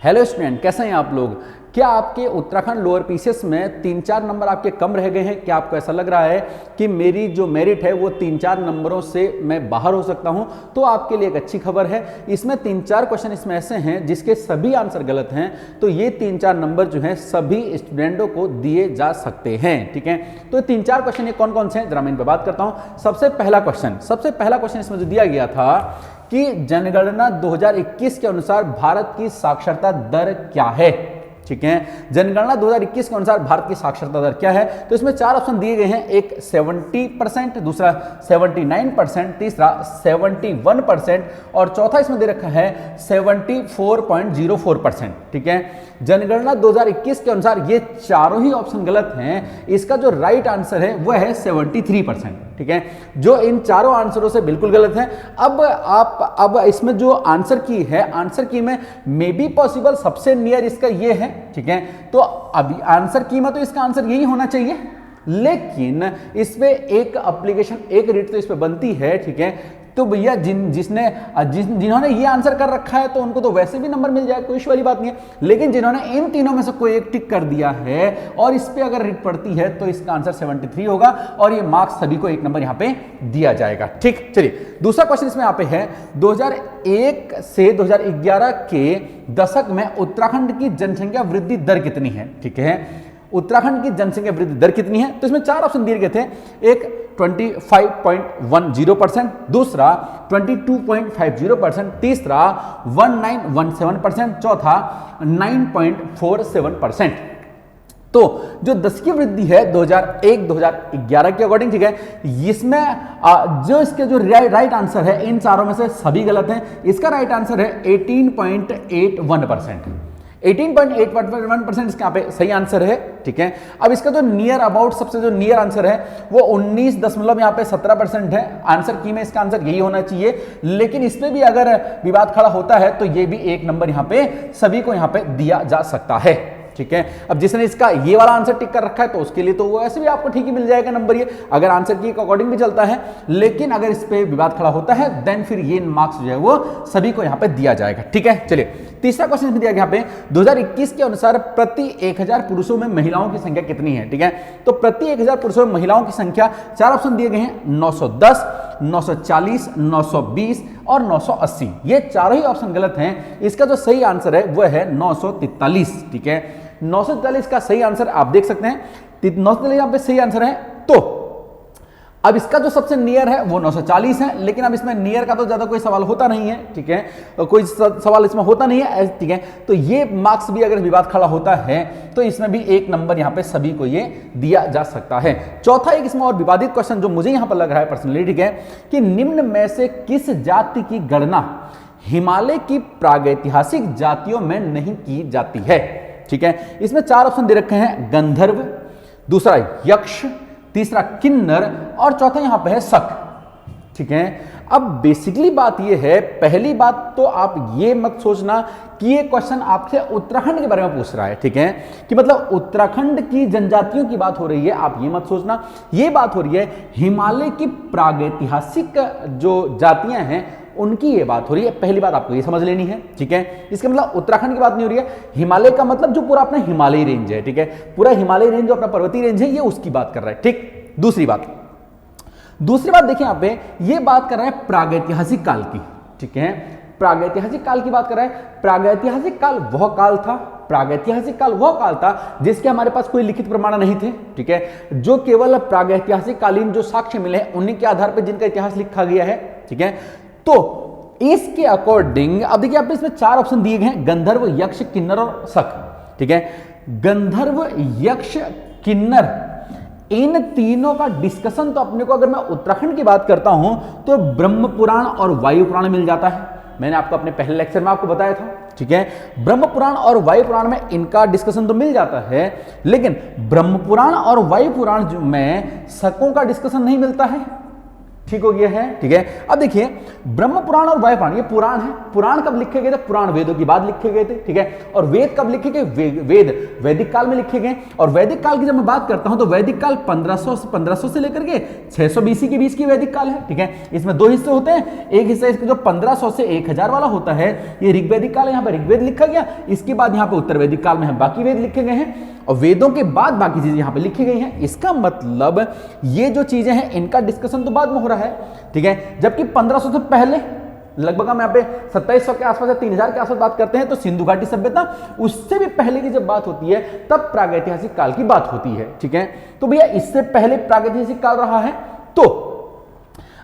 Hello student, कैसे हैं आप लोग। क्या आपके उत्तराखंड लोअर पीसीएस में 3-4 नंबर आपके कम रह गए हैं? क्या आपको ऐसा लग रहा है कि मेरी जो मेरिट है वो 3-4 नंबरों से मैं बाहर हो सकता हूं? तो आपके लिए एक अच्छी खबर है, इसमें 3-4 क्वेश्चन इसमें ऐसे हैं जिसके सभी आंसर गलत हैं। तो ये 3-4 नंबर जो हैं सभी स्टूडेंटों को दिए जा सकते हैं। ठीक है, तो 3-4 क्वेश्चन ये कौन कौन से हैं जरा मैं इन पर बात करता हूं। सबसे पहला क्वेश्चन इसमें जो दिया गया था कि जनगणना 2021 के अनुसार भारत की साक्षरता दर क्या है। ठीक है, जनगणना 2021 के अनुसार भारत की साक्षरता दर क्या है। तो इसमें 4 ऑप्शन दिए गए हैं, एक 70%, दूसरा 79%, तीसरा 71% और चौथा इसमें दे रखा है 74.04%। ठीक है, जनगणना 2021 के अनुसार ये चारों ही ऑप्शन गलत हैं। इसका जो राइट आंसर है वह है 73%। ठीक है, जो इन चारों आंसरों से बिल्कुल गलत है। अब इसमें जो आंसर की है, आंसर की में मे बी पॉसिबल सबसे नियर इसका ये है। ठीक है, तो अभी आंसर की में तो इसका आंसर यही होना चाहिए, लेकिन इसमें एक एप्लीकेशन, एक रीट तो इस पे बनती है। ठीक है, तो भैया जिन्होंने ये आंसर कर रखा है तो उनको तो वैसे भी नंबर मिल जाए, कोई इश्यू वाली बात नहीं है। लेकिन जिन्होंने इन तीनों में से कोई एक टिक कर दिया है और इस पे अगर रीट पड़ती है तो इसका आंसर 73 होगा और ये मार्क्स सभी को 1 नंबर यहां पे दिया जाएगा। ठीक, चलिए दूसरा क्वेश्चन इसमें यहां पे है 2001 से 2011 के दशक में उत्तराखंड की जनसंख्या वृद्धि दर कितनी है। ठीक है, उत्तराखंड की जनसंख्या वृद्धि दर कितनी है। तो इसमें 4 ऑप्शन दिए गए थे, एक 25.10%, दूसरा 22.50%, तीसरा 1917%, चौथा 9.47%। तो जो 10 की वृद्धि है 2001-2011 के अकॉर्डिंग, ठीक है, इसमें जो इसके जो राइट आंसर है इन चारों में से सभी गलत हैं। इसका राइट आंसर है 18.81%। 18.81% इसका यहाँ पे सही आंसर है। ठीक है, अब इसका जो नियर अबाउट सबसे जो नियर आंसर है वो 19.17% है। आंसर की में इसका आंसर यही होना चाहिए, लेकिन इसमें भी अगर विवाद खड़ा होता है तो ये भी 1 नंबर यहाँ पे सभी को यहाँ पे दिया जा सकता है। ठीक है, अब जिसने इसका ये वाला आंसर टिक कर रखा है तो उसके लिए तो वो ऐसे भी आपको ठीक ही मिल जाएगा नंबर, ये अगर आंसर की के अकॉर्डिंग भी चलता है। लेकिन अगर इस पे विवाद खड़ा होता है देन फिर ये मार्क्स जो है वो सभी को यहाँ पे दिया जाएगा। ठीक है, चलिए तीसरा क्वेश्चन दिया गया यहाँ पे 2021 के अनुसार प्रति 1000 पुरुषों में महिलाओं की संख्या कितनी है। ठीक है, तो प्रति 1000 पुरुषों में महिलाओं की संख्या 4 ऑप्शन दिए गए हैं, 910, 940, 920 और 980। ये चारों ही ऑप्शन गलत हैं। इसका जो सही आंसर है वह है 943। ठीक है, 943 का सही आंसर आप देख सकते हैं, 943 यहां पे सही आंसर है। तो अब इसका जो सबसे नियर है वो 940 है, लेकिन अब इसमें नियर का तो ज्यादा कोई सवाल होता नहीं है। ठीक है, कोई सवाल इसमें होता नहीं है। ठीक है, तो ये मार्क्स भी अगर विवाद खड़ा होता है तो इसमें भी 1 नंबर यहां पे सभी को ये दिया जा सकता है। चौथा एक इसमें और विवादित क्वेश्चन जो मुझे यहां पर लग रहा है पर्सनली, ठीक है, कि निम्न में से किस जाति की गणना हिमालय की प्रागैतिहासिक जातियों में नहीं की जाती है। ठीक है, इसमें 4 ऑप्शन दे रखे हैं, गंधर्व, दूसरा यक्ष, तीसरा किन्नर और चौथा यहां पे है शक। ठीक है, अब बेसिकली बात यह है, पहली बात तो आप ये मत सोचना कि ये क्वेश्चन आपसे उत्तराखंड के बारे में पूछ रहा है। ठीक है, कि मतलब उत्तराखंड की जनजातियों की बात हो रही है, आप ये मत सोचना। ये बात हो रही है हिमालय की प्रागैतिहासिक जो जातियां हैं उनकी ये बात हो रही है। पहली बात आपको ये समझ लेनी है। ठीक है, इसका मतलब उत्तराखंड की बात नहीं हो रही है, हिमालय का मतलब जो पूरा अपना हिमालयी रेंज है। ठीक है, पूरा हिमालयी रेंज जो अपना पर्वतीय रेंज है ये उसकी बात कर रहा है। ठीक, दूसरी बात देखिए यहाँ पे ये बात कर रहा है प्रागैतिहासिक काल की। ठीक है, प्रागैतिहासिक काल की बात कर रहा है। प्रागैतिहासिक काल वह काल था जिसके हमारे पास कोई लिखित प्रमाण नहीं थे। ठीक है, जो केवल प्रागैतिहासिक कालीन जो साक्ष्य मिले हैं उन्हीं के आधार पर जिनका इतिहास लिखा गया है। ठीक है, तो इसके अकॉर्डिंग अब देखिए आप इसमें 4 ऑप्शन दिए गए हैं, गंधर्व, यक्ष, किन्नर और शक। ठीक है, गंधर्व, यक्ष, किन्नर, इन तीनों का डिस्कशन तो अपने को, अगर मैं उत्तराखंड की बात करता हूं तो ब्रह्म पुराण और वायु पुराण मिल जाता है। मैंने आपको अपने पहले लेक्चर में आपको बताया था। ठीक है, ब्रह्म पुराण और वायु पुराण में इनका डिस्कशन तो मिल जाता है, लेकिन ब्रह्म पुराण और वायु पुराण में शकों का डिस्कशन नहीं मिलता है। ठीक हो गया है, ठीक है। अब देखिए ब्रह्म पुराण और वायु पुराण, ये पुराण है। पुराण कब लिखे गए थे? पुराण वेदों के बाद लिखे गए थे, ठीक है। और वेद कब लिखे गए? वेद वैदिक काल में लिखे गए। और वैदिक काल की जब मैं बात करता हूं तो वैदिक काल 1500 से लेकर के 600 बीसी के बीच की वैदिक काल है, ठीक है। इसमें दो हिस्से होते हैं, एक हिस्सा इसका जो 1500 से 1000 वाला होता है, ये ऋग्वैदिक काल है, यहाँ पर ऋग्वेद लिखा गया। इसके बाद यहाँ पे उत्तर वैदिक काल में है बाकी वेद लिखे गए हैं, और वेदों के बाद बाकी चीजें यहाँ पे लिखी गई हैं। इसका मतलब ये जो चीजें हैं इनका डिस्कशन तो बाद में हो रहा है, ठीक है। जबकि 1500 से पहले लगभग हम यहाँ पे 2700 के आसपास या 3000 के आसपास बात करते हैं, तो सिंधु घाटी सभ्यता, उससे भी पहले की जब बात होती है तब प्रागैतिहासिक काल की बात होती है, ठीक है। तो भैया इससे पहले प्रागैतिहासिक काल रहा है। तो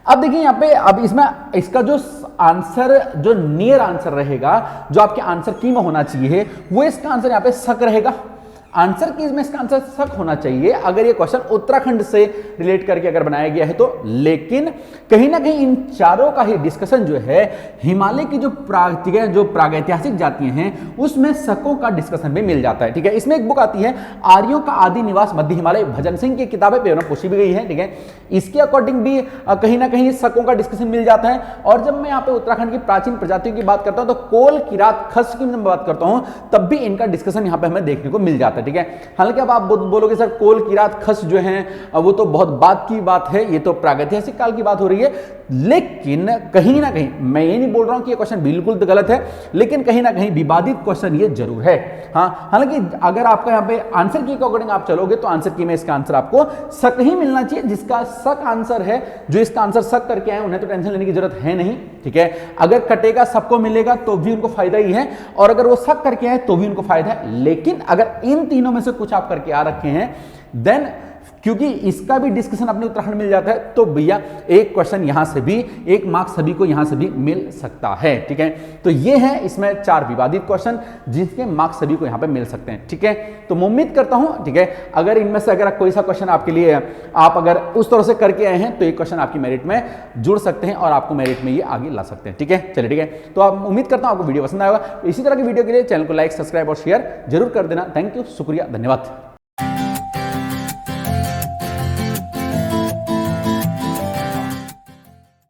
अब देखिए यहाँ पे, अब इसमें इसका जो आंसर, जो नियर आंसर रहेगा, जो आपके आंसर की में होना चाहिए, वो इसका आंसर यहाँ पे शक रहेगा। आंसर की में इसका आंसर शक होना चाहिए अगर ये क्वेश्चन उत्तराखंड से रिलेट करके अगर बनाया गया है तो। लेकिन कहीं ना कहीं इन चारों का ही डिस्कशन जो है हिमालय की जो प्रागैतिहासिक जातियां हैं उसमें शकों का डिस्कशन भी मिल जाता है, ठीक है। इसमें एक बुक आती है आर्यों का आदि निवास मध्य हिमालय, भजन सिंह की किताबें पेपर पूछी भी गई है, ठीक है। इसके अकॉर्डिंग भी कहीं ना कहीं शकों का डिस्कशन मिल जाता है। और जब मैं यहाँ पे उत्तराखंड की प्राचीन प्रजातियों की बात करता हूं तो कोल, किरात, खस की मैं बात करता हूं तब भी इनका डिस्कशन यहाँ पे हमें देखने को मिल जाता है, ठीक है। हालांकि अब आप बोलोगे सर कोल, किरात, खस जो हैं वो तो बहुत बाद की बात है, ये तो प्रागैतिहासिक काल की बात हो रही है। लेकिन कहीं ना कहीं मैं ये नहीं बोल रहा हूं कि ये क्वेश्चन बिल्कुल तो गलत है, लेकिन कहीं ना कहीं विवादित क्वेश्चन ये जरूर है। हाँ, हालांकि अगर आपका यहाँ पे आंसर की अकॉर्डिंग आप चलोगे तो आंसर की में इसका आंसर आपको शक ही मिलना चाहिए। जिसका शक आंसर है, जो इसका आंसर शक करके आए उन्हें तो टेंशन लेने की जरूरत है नहीं, ठीक है। अगर कटेगा सबको मिलेगा तो भी उनको फायदा ही है, और अगर वो शक करके आए तो भी उनको फायदा है। लेकिन अगर इन तीनों में से कुछ आप करके आ रखे हैं देन, क्योंकि इसका भी डिस्कशन अपने उत्तराखंड मिल जाता है, तो भैया एक क्वेश्चन यहां से भी, एक मार्क्स सभी को यहां से भी मिल सकता है, ठीक है। तो ये है इसमें 4 विवादित क्वेश्चन जिसके मार्क्स सभी को यहां पे मिल सकते हैं, ठीक है। तो मैं उम्मीद करता हूं, ठीक है, अगर इनमें से अगर कोई सा क्वेश्चन आपके लिए आप अगर उस तरह से करके आए हैं तो ये क्वेश्चन आपकी मेरिट में जुड़ सकते हैं और आपको मेरिट में ये आगे ला सकते हैं, ठीक है। चलिए, ठीक है। तो आप उम्मीद करता हूं आपको वीडियो पसंद आएगा। इसी तरह की वीडियो के लिए चैनल को लाइक, सब्सक्राइब और शेयर जरूर कर देना। थैंक यू, शुक्रिया, धन्यवाद।